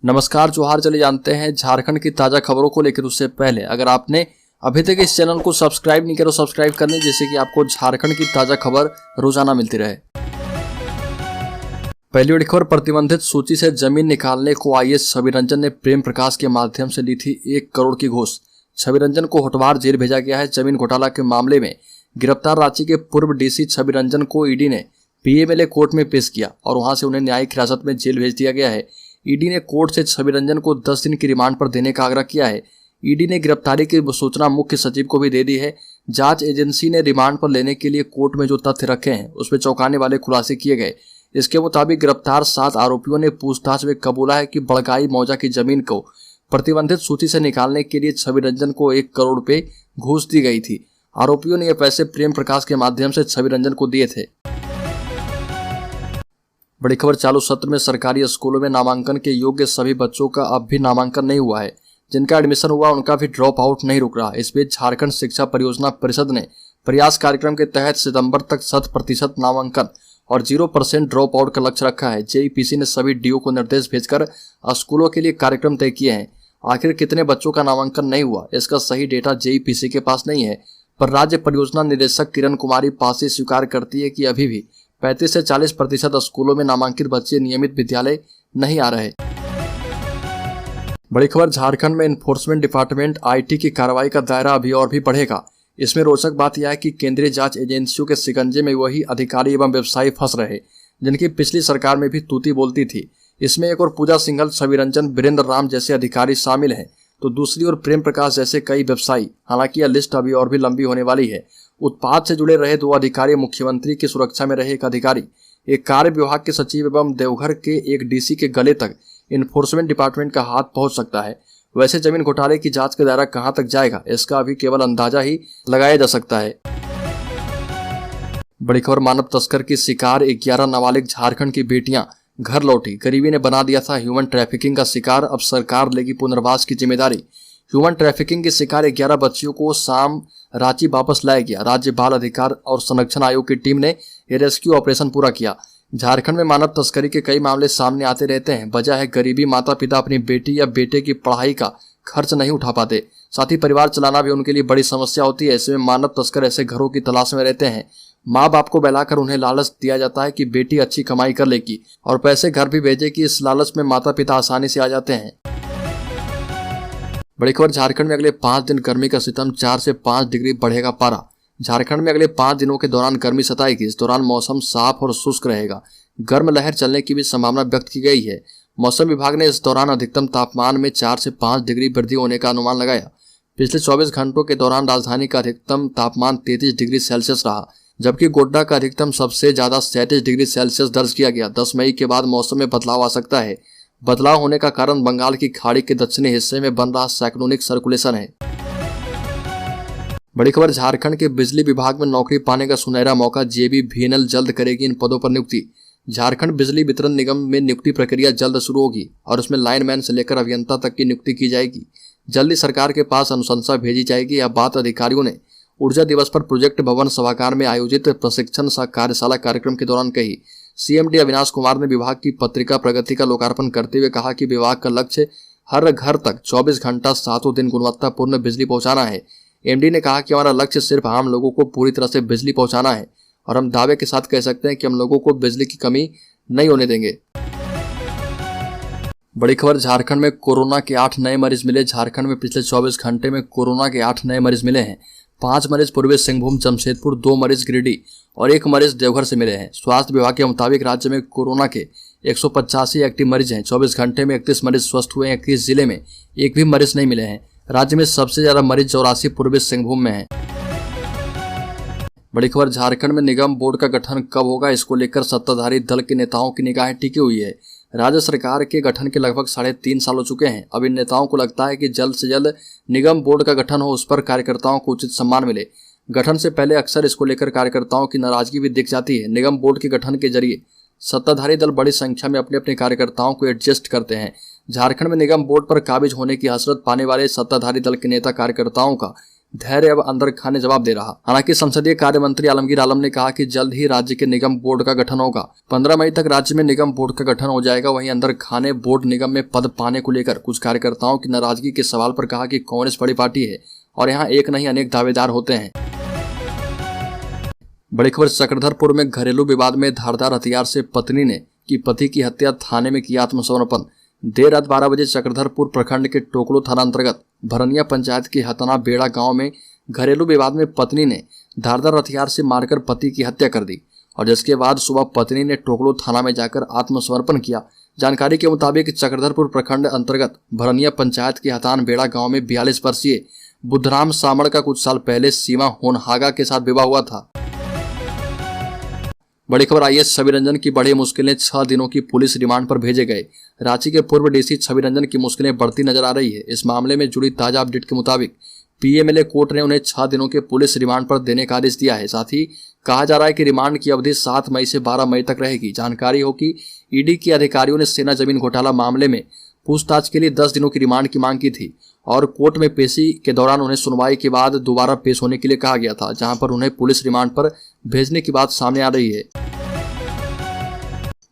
नमस्कार जोहार। चले जानते हैं झारखंड की ताज़ा खबरों को लेकर। उससे पहले अगर आपने अभी तक इस चैनल को सब्सक्राइब नहीं किया तो सब्सक्राइब कर लें, जिससे कि आपको झारखंड की ताज़ा खबर रोजाना मिलती रहे। पहली बड़ी खबर, प्रतिबंधित सूची से जमीन निकालने को आईएएस छवि रंजन ने प्रेम प्रकाश के माध्यम से ली थी 1 करोड़ की घूस। छवि रंजन को होटवार जेल भेजा गया है। जमीन घोटाला के मामले में गिरफ्तार रांची के पूर्व डीसी छवि रंजन को ईडी ने पीएमएलए कोर्ट में पेश किया और वहां से उन्हें न्यायिक हिरासत में जेल भेज दिया गया है। ईडी ने कोर्ट से छवि रंजन को 10 दिन की रिमांड पर देने का आग्रह किया है। ईडी ने गिरफ्तारी की सूचना मुख्य सचिव को भी दे दी है। जांच एजेंसी ने रिमांड पर लेने के लिए कोर्ट में जो तथ्य रखे हैं उसमें चौंकाने वाले खुलासे किए गए। इसके मुताबिक गिरफ्तार 7 आरोपियों ने पूछताछ में कबूला है कि बड़काई मौजा की जमीन को प्रतिबंधित सूची से निकालने के लिए छवि रंजन को 1 करोड़ रुपए घूस दी गई थी। आरोपियों ने यह पैसे प्रेम प्रकाश के माध्यम से छवि रंजन को दिए थे। बड़ी खबर, चालू सत्र में सरकारी स्कूलों में नामांकन के योग्य सभी बच्चों का अब भी नामांकन नहीं हुआ है। जिनका एडमिशन हुआ उनका भी ड्रॉप आउट नहीं रुक रहा। इस बीच झारखंड शिक्षा परियोजना परिषद ने प्रयास कार्यक्रम के तहत सितंबर तक 100% नामांकन और 0% ड्रॉप आउट का लक्ष्य रखा है। जेईपीसी ने सभी डीओ को निर्देश भेजकर स्कूलों के लिए कार्यक्रम तय किए हैं। आखिर कितने बच्चों का नामांकन नहीं हुआ, इसका सही डेटा जेईपीसी के पास नहीं है, पर राज्य परियोजना निदेशक किरण कुमारी पासी स्वीकार करती है कि अभी भी 35 से 40% स्कूलों में नामांकित बच्चे नियमित विद्यालय नहीं आ रहे। बड़ी खबर, झारखंड में इन्फोर्समेंट डिपार्टमेंट आईटी की कार्रवाई का दायरा अभी और भी बढ़ेगा। इसमें रोचक बात यह है कि केंद्रीय जांच एजेंसियों के शिकंजे में वही अधिकारी एवं व्यवसायी फंस रहे जिनकी पिछली सरकार में भी तूती बोलती थी। इसमें एक और पूजा सिंघल, छवि रंजन, वीरेंद्र राम जैसे अधिकारी शामिल हैं, तो दूसरी ओर प्रेम प्रकाश जैसे कई व्यवसायी। हालांकि यह लिस्ट अभी और भी लंबी होने वाली है। उत्पाद से जुड़े रहे 2 अधिकारी, मुख्यमंत्री की सुरक्षा में रहे 1 अधिकारी, एक कार्य विभाग के सचिव एवं देवघर के एक डीसी के गले तक इन्फोर्समेंट डिपार्टमेंट का हाथ पहुंच सकता है। वैसे जमीन घोटाले की जांच का दायरा कहां तक जाएगा, इसका अभी केवल अंदाजा ही लगाया जा सकता है। बड़ी खबर, मानव तस्कर की शिकार 11 नाबालिग झारखंड की बेटियां घर लौटी। गरीबी ने बना दिया था ह्यूमन ट्रैफिकिंग का शिकार, अब सरकार लेगी पुनर्वास की जिम्मेदारी। ह्यूमन ट्रैफिकिंग के शिकार 11 बच्चियों को शाम रांची वापस लाया गया। राज्य बाल अधिकार और संरक्षण आयोग की टीम ने यह रेस्क्यू ऑपरेशन पूरा किया। झारखंड में मानव तस्करी के कई मामले सामने आते रहते हैं। वजह है गरीबी। माता पिता अपनी बेटी या बेटे की पढ़ाई का खर्च नहीं उठा पाते, साथ ही परिवार चलाना भी उनके लिए बड़ी समस्या होती है। ऐसे में मानव तस्कर ऐसे घरों की तलाश में रहते हैं। माँ बाप को बहलाकर उन्हें लालच दिया जाता है कि बेटी अच्छी कमाई कर लेगी और पैसे घर भी भेजे कि इस लालच में माता पिता आसानी से आ जाते हैं। बड़ी खबर, झारखंड में अगले 5 दिन गर्मी का सितम, 4 से 5 डिग्री बढ़ेगा पारा। झारखंड में अगले 5 दिनों के दौरान गर्मी सताएगी। इस दौरान मौसम साफ और शुष्क रहेगा। गर्म लहर चलने की भी संभावना व्यक्त की गई है। मौसम विभाग ने इस दौरान अधिकतम तापमान में 4 से 5 डिग्री वृद्धि होने का अनुमान लगाया। पिछले 24 घंटों के दौरान राजधानी का अधिकतम तापमान 33 डिग्री सेल्सियस रहा, जबकि गोड्डा का अधिकतम सबसे ज्यादा 37 डिग्री सेल्सियस दर्ज किया गया। 10 मई के बाद मौसम में बदलाव आ सकता है। बदलाव होने का कारण बंगाल की खाड़ी के दक्षिणी हिस्से में बन रहा साइक्लोनिक सर्कुलेशन है। बड़ी खबर, झारखंड के बिजली विभाग में नौकरी पाने का सुनहरा मौका। जेबीवीएनएल जल्द करेगी इन पदों पर नियुक्ति। झारखंड बिजली वितरण निगम में नियुक्ति प्रक्रिया जल्द शुरू होगी और उसमें लाइनमैन से लेकर अभियंता तक की नियुक्ति की जाएगी। जल्द ही सरकार के पास अनुशंसा भेजी जाएगी। यह बात अधिकारियों ने ऊर्जा दिवस पर प्रोजेक्ट भवन सभागार में आयोजित प्रशिक्षण कार्यशाला कार्यक्रम के दौरान कही। सीएमडी अविनाश कुमार ने विभाग की पत्रिका प्रगति का लोकार्पण करते हुए कहा कि विभाग का लक्ष्य हर घर तक 24 घंटा 7 दिन गुणवत्तापूर्ण बिजली पहुंचाना है। एमडी ने कहा कि हमारा लक्ष्य सिर्फ आम लोगों को पूरी तरह से बिजली पहुंचाना है और हम दावे के साथ कह सकते हैं कि हम लोगों को बिजली की कमी नहीं होने देंगे। बड़ी खबर, झारखंड में कोरोना के 8 नए मरीज मिले। झारखंड में पिछले 24 घंटे में कोरोना के 8 नए मरीज मिले हैं। 5 मरीज पूर्वी सिंहभूम जमशेदपुर, 2 मरीज गिरिडीह और 1 मरीज देवघर से मिले हैं। स्वास्थ्य विभाग के मुताबिक राज्य में कोरोना के 185 एक्टिव मरीज हैं। 24 घंटे में 31 मरीज स्वस्थ हुए हैं। 31 जिले में एक भी मरीज नहीं मिले हैं। राज्य में सबसे ज्यादा मरीज 84 पूर्वी सिंहभूम में हैं। बड़ी खबर, झारखंड में निगम बोर्ड का गठन कब होगा, इसको लेकर सत्ताधारी दल के नेताओं की निगाहें टिकी हुई है। राज्य सरकार के गठन के लगभग 3.5 साल हो चुके हैं। अब इन नेताओं को लगता है कि जल्द से जल्द निगम बोर्ड का गठन हो, उस पर कार्यकर्ताओं को उचित सम्मान मिले। गठन से पहले अक्सर इसको लेकर कार्यकर्ताओं की नाराजगी भी दिख जाती है। निगम बोर्ड के गठन के जरिए सत्ताधारी दल बड़ी संख्या में अपने अपने कार्यकर्ताओं को एडजस्ट करते हैं। झारखंड में निगम बोर्ड पर काबिज होने की हसरत पाने वाले सत्ताधारी दल के नेता कार्यकर्ताओं का धैर्य अब अंदर खाने जवाब दे रहा। हालांकि संसदीय कार्य मंत्री आलमगीर आलम ने कहा कि जल्द ही राज्य के निगम बोर्ड का गठन होगा। 15 मई तक राज्य में निगम बोर्ड का गठन हो जाएगा। वहीं अंदर खाने बोर्ड निगम में पद पाने को लेकर कुछ कार्यकर्ताओं की नाराजगी के सवाल पर कहा कि कांग्रेस बड़ी पार्टी है और यहाँ एक नहीं अनेक दावेदार होते हैं। बड़ी खबर, चक्रधरपुर में घरेलू विवाद में धारदार हथियार से पत्नी ने की पति की हत्या, थाने में किया आत्मसमर्पण। देर रात 12 बजे चक्रधरपुर प्रखंड के टोकलो थाना अंतर्गत भरनिया पंचायत के हतना बेड़ा गांव में घरेलू विवाद में पत्नी ने धारदार हथियार से मारकर पति की हत्या कर दी और जिसके बाद सुबह पत्नी ने टोकलो थाना में जाकर आत्मसमर्पण किया। जानकारी के मुताबिक चक्रधरपुर प्रखंड अंतर्गत भरनिया पंचायत के हतान बेड़ा गाँव में 42 वर्षीय बुद्धराम सामड़ का कुछ साल पहले सीमा होनहागा के साथ विवाह हुआ था। बड़ी खबर, आईएएस छवि रंजन की बड़ी मुश्किलें, 6 दिनों की पुलिस रिमांड पर भेजे गए। रांची के पूर्व डीसी छवि रंजन की मुश्किलें बढ़ती नजर आ रही है। इस मामले में जुड़ी ताजा अपडेट के मुताबिक पीएमएलए कोर्ट ने उन्हें 6 दिनों के पुलिस रिमांड पर देने का आदेश दिया है। साथ ही कहा जा रहा है कि रिमांड की अवधि 7 मई से 12 मई तक रहेगी। जानकारी हो कि ईडी के अधिकारियों ने सेना जमीन घोटाला मामले में पूछताछ के लिए 10 दिनों की रिमांड की मांग की थी और कोर्ट में पेशी के दौरान उन्हें सुनवाई के बाद दोबारा पेश होने के लिए कहा गया था, जहां पर उन्हें पुलिस रिमांड पर भेजने की बात सामने आ रही है।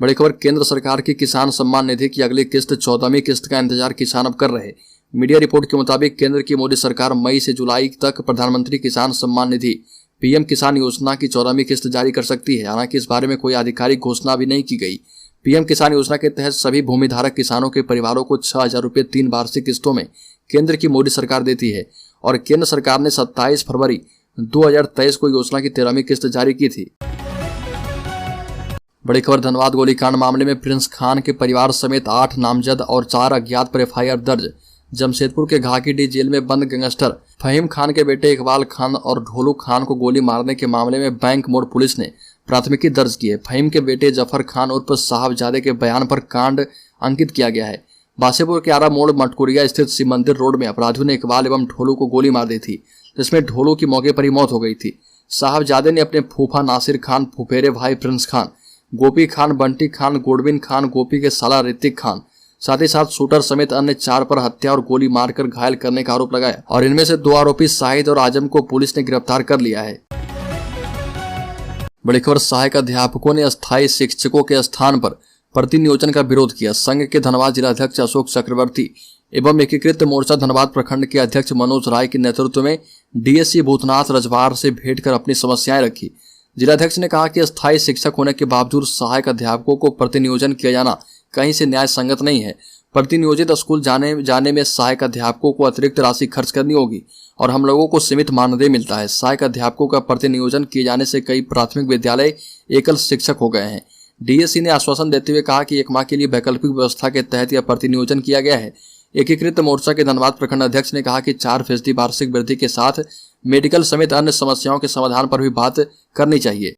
बड़ी खबर, केंद्र सरकार की किसान सम्मान निधि की अगली किस्त 14वीं किस्त का इंतजार किसान अब कर रहे। मीडिया रिपोर्ट के मुताबिक केंद्र की मोदी सरकार मई से जुलाई तक प्रधानमंत्री किसान सम्मान निधि पीएम किसान योजना की 14वीं किस्त जारी कर सकती है। हालांकि इस बारे में कोई आधिकारिक घोषणा भी नहीं की गई। पीएम किसान योजना के तहत सभी भूमिधारक किसानों के परिवारों को 6,000 रुपये 3 वार्षिक किस्तों में केंद्र की मोदी सरकार देती है और केंद्र सरकार ने 27 फरवरी 2023 को योजना की 13वीं किस्त जारी की थी। बड़ी खबर, धनबाद गोलीकांड मामले में प्रिंस खान के परिवार समेत 8 नामजद और 4 अज्ञात पर एफआईआर दर्ज। जमशेदपुर के घाकीडीह जेल में बंद गैंगस्टर फहीम खान के बेटे इकबाल खान और ढोलू खान को गोली मारने के मामले में बैंक मोड़ पुलिस ने प्राथमिकी दर्ज की है। फहीम के बेटे जफर खान उर्फ साहबजादे के बयान पर कांड अंकित किया गया है। बासेपुर के आरा मोड़ मटकुरिया स्थित शिव मंदिर रोड में अपराधियों ने इकबाल एवं ढोलू को गोली मार दी थी, जिसमें ढोलू की मौके पर ही मौत हो गई थी। साहबजादे ने अपने फूफा नासिर खान, फुफेरे भाई प्रिंस खान, गोपी खान, बंटी खान, गोडविन खान, गोपी के साला ऋतिक खान, साथ ही साथ शूटर समेत अन्य 4 पर हत्या और गोली मारकर घायल करने का आरोप लगाया और इनमें से 2 आरोपी शाहिद और आजम को पुलिस ने गिरफ्तार कर लिया है। बड़ी खबर, सहायक अध्यापकों ने अस्थायी शिक्षकों के स्थान पर प्रतिनियोजन का विरोध किया। संघ के धनबाद जिलाध्यक्ष अशोक चक्रवर्ती एवं एकीकृत मोर्चा धनबाद प्रखंड के अध्यक्ष मनोज राय के नेतृत्व में डीएससी भूतनाथ रजवार से भेंट कर अपनी समस्याएं रखी। जिलाध्यक्ष ने कहा कि अस्थायी शिक्षक होने के बावजूद सहायक अध्यापकों को प्रतिनियोजन किया जाना कहीं से न्याय संगत नहीं है। प्रतिनियोजित स्कूल जाने में सहायक अध्यापकों को अतिरिक्त राशि खर्च करनी होगी और हम लोगों को सीमित मानदेय मिलता है। सहायक अध्यापकों का प्रतिनियोजन किए जाने से कई प्राथमिक विद्यालय एकल शिक्षक हो गए हैं। डीएससी ने आश्वासन देते हुए कहा कि 1 माह के लिए वैकल्पिक व्यवस्था के तहत यह प्रतिनियोजन किया गया है। एकीकृत मोर्चा के धनबाद प्रखंड अध्यक्ष ने कहा कि 4% वार्षिक वृद्धि के साथ मेडिकल समेत अन्य समस्याओं के समाधान पर भी बात करनी चाहिए।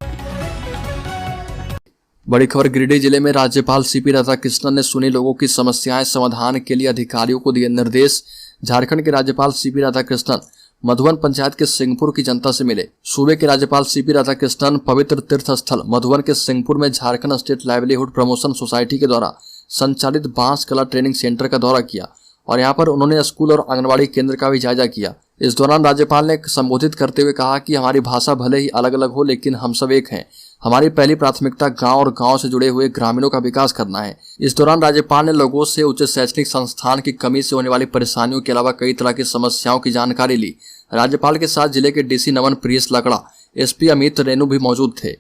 बड़ी खबर, गिरिडीह जिले में राज्यपाल सीपी राधाकृष्णन ने सुनी लोगों की समस्याएं, समाधान के लिए अधिकारियों को दिए निर्देश। झारखंड के राज्यपाल सीपी राधाकृष्णन मधुबन पंचायत के सिंहपुर की जनता से मिले। सूबे के राज्यपाल सीपी राधाकृष्णन पवित्र तीर्थ स्थल मधुबन के सिंहपुर में Jharkhand state livelihood promotion society के द्वारा संचालित बांस कला ट्रेनिंग सेंटर का दौरा किया और यहाँ पर उन्होंने स्कूल और आंगनबाड़ी केंद्र का भी जायजा किया। इस दौरान राज्यपाल ने संबोधित करते हुए कहा कि हमारी भाषा भले ही अलग अलग हो, लेकिन हम सब एक हैं। हमारी पहली प्राथमिकता गांव और गांव से जुड़े हुए ग्रामीणों का विकास करना है। इस दौरान राज्यपाल ने लोगों से उच्च शैक्षणिक संस्थान की कमी से होने वाली परेशानियों के अलावा कई तरह की समस्याओं की जानकारी ली। राज्यपाल के साथ जिले के डीसी नवन प्रियस लकड़ा, एसपी अमित रेणु भी मौजूद थे।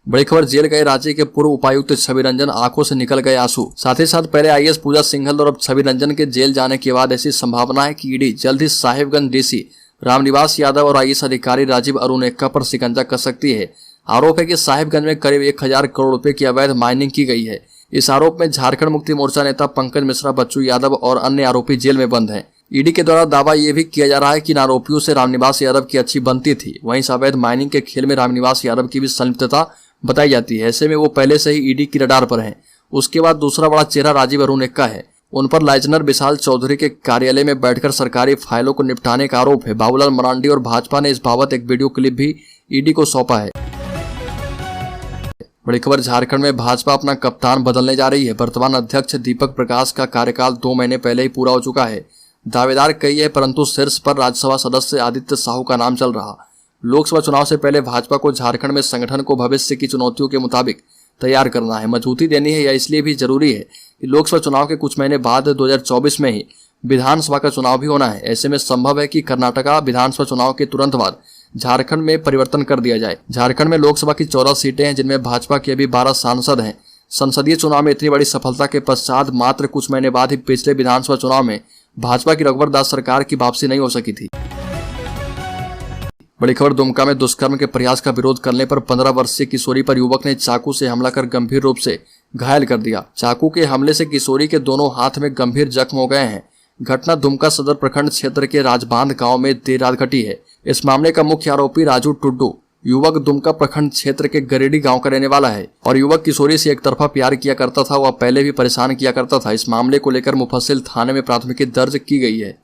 बड़ी खबर, जेल गए राज्य के पूर्व उपायुक्त छवि रंजन, आंखों से निकल गए आंसू। साथ ही साथ पहले आईएएस पूजा सिंघल और अब छवि रंजन के जेल जाने के बाद ऐसी संभावना है कि ईडी जल्द ही साहिबगंज डीसी रामनिवास यादव और आईएएस अधिकारी राजीव अरुण एक्का पर शिकंजा कस सकती है। आरोप है कि साहिबगंज में करीब 1000 करोड़ रुपए की अवैध माइनिंग की गई है। इस आरोप में झारखंड मुक्ति मोर्चा नेता पंकज मिश्रा, बच्चू यादव और अन्य आरोपी जेल में बंद हैं। ईडी के द्वारा दावा यह भी किया जा रहा है कि इन आरोपियों से रामनिवास यादव की अच्छी बनती थी। वहीं इस अवैध माइनिंग के खेल में रामनिवास यादव की भी संलिप्तता बताई जाती है। ऐसे में वो पहले से ही ईडी की रडार पर हैं। उसके बाद दूसरा बड़ा चेहरा राजीव अरुण एक्का है। उन पर लाइजनर विशाल चौधरी के कार्यालय में बैठकर सरकारी फाइलों को निपटाने का आरोप है। बाबूलाल मरांडी और भाजपा ने इस बाबत एक वीडियो क्लिप भी ईडी को सौंपा है। बड़ी खबर, झारखंड में भाजपा अपना कप्तान बदलने जा रही है। वर्तमान अध्यक्ष दीपक प्रकाश का कार्यकाल 2 महीने पहले ही पूरा हो चुका है। दावेदार कई है, परंतु शीर्ष पर राज्यसभा सदस्य आदित्य साहू का नाम चल रहा। लोकसभा चुनाव से पहले भाजपा को झारखंड में संगठन को भविष्य की चुनौतियों के मुताबिक तैयार करना है, मजबूती देनी है। यह इसलिए भी जरूरी है कि लोकसभा चुनाव के कुछ महीने बाद 2024 में ही विधानसभा का चुनाव भी होना है। ऐसे में संभव है कि कर्नाटका विधानसभा चुनाव के तुरंत बाद झारखंड में परिवर्तन कर दिया जाए। झारखंड में लोकसभा की 14 सीटें हैं, जिनमें भाजपा के अभी 12 सांसद हैं। संसदीय चुनाव में इतनी बड़ी सफलता के पश्चात मात्र कुछ महीने बाद ही पिछले विधानसभा चुनाव में भाजपा की रघुवर दास सरकार की वापसी नहीं हो सकी थी। बड़ी खबर, दुमका में दुष्कर्म के प्रयास का विरोध करने पर 15 वर्षीय किशोरी पर युवक ने चाकू से हमला कर गंभीर रूप से घायल कर दिया। चाकू के हमले से किशोरी के दोनों हाथ में गंभीर जख्म हो गए हैं। घटना दुमका सदर प्रखंड क्षेत्र के राजबांध गांव में देर रात घटी है। इस मामले का मुख्य आरोपी राजू टुड्डू युवक दुमका प्रखंड क्षेत्र के गरेडी गांव का रहने वाला है और युवक किशोरी से एक तरफा प्यार किया करता था। वह पहले भी परेशान किया करता था। इस मामले को लेकर मुफस्सिल थाने में प्राथमिकी दर्ज की गई है।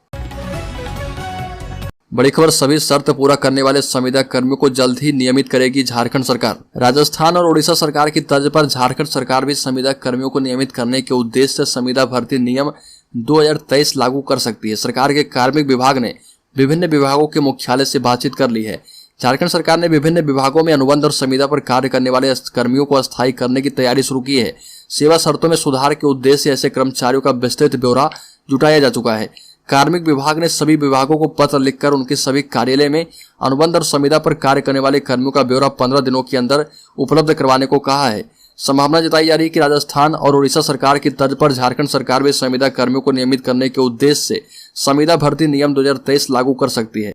बड़ी खबर, सभी शर्त पूरा करने वाले संविदा कर्मियों को जल्द ही नियमित करेगी झारखंड सरकार। राजस्थान और ओडिशा सरकार की तर्ज पर झारखंड सरकार भी संविदा कर्मियों को नियमित करने के उद्देश्य से संविदा भर्ती नियम 2023 लागू कर सकती है। सरकार के कार्मिक विभाग ने विभिन्न विभागों के मुख्यालय से बातचीत कर ली है। झारखंड सरकार ने विभिन्न विभागों में अनुबंध और संविदा पर कार्य करने वाले कर्मियों को अस्थायी करने की तैयारी शुरू की है। सेवा शर्तों में सुधार के उद्देश्य से ऐसे कर्मचारियों का विस्तृत ब्यौरा जुटाया जा चुका है। कार्मिक विभाग ने सभी विभागों को पत्र लिखकर उनके सभी कार्यालय में अनुबंध और संविदा पर कार्य करने वाले कर्मियों का ब्यौरा 15 दिनों के अंदर उपलब्ध करवाने को कहा है। संभावना जताई जा रही है कि राजस्थान और उड़ीसा सरकार की तर्ज पर झारखंड सरकार भी संविदा कर्मियों को नियमित करने के उद्देश्य से संविदा भर्ती नियम 2023 लागू कर सकती है।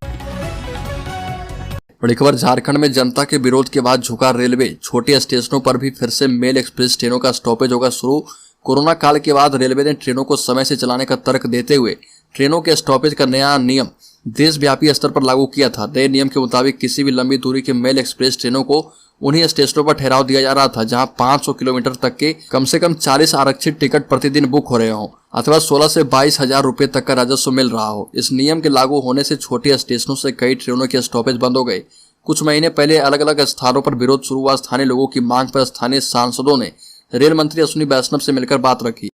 बड़ी खबर, झारखंड में जनता के विरोध के बाद झुका रेलवे। छोटे स्टेशनों पर भी फिर से मेल एक्सप्रेस ट्रेनों का स्टॉपेज होगा शुरू। कोरोना काल के बाद रेलवे ने ट्रेनों को समय से चलाने का तर्क देते हुए ट्रेनों के स्टॉपेज का नया नियम देशव्यापी स्तर पर लागू किया था। नए नियम के मुताबिक किसी भी लंबी दूरी के मेल एक्सप्रेस ट्रेनों को उन्हीं स्टेशनों पर ठहराव दिया जा रहा था जहां 500 किलोमीटर तक के कम से कम 40 आरक्षित टिकट प्रतिदिन बुक हो रहे हों अथवा 16 से 22 हजार रुपए तक का राजस्व मिल रहा हो। इस नियम के लागू होने से छोटे स्टेशनों से कई ट्रेनों के स्टॉपेज बंद हो गए। कुछ महीने पहले अलग अलग स्थानों पर विरोध शुरू हुआ। स्थानीय लोगों की मांग पर स्थानीय सांसदों ने रेल मंत्री अश्विनी वैष्णव से मिलकर बात रखी।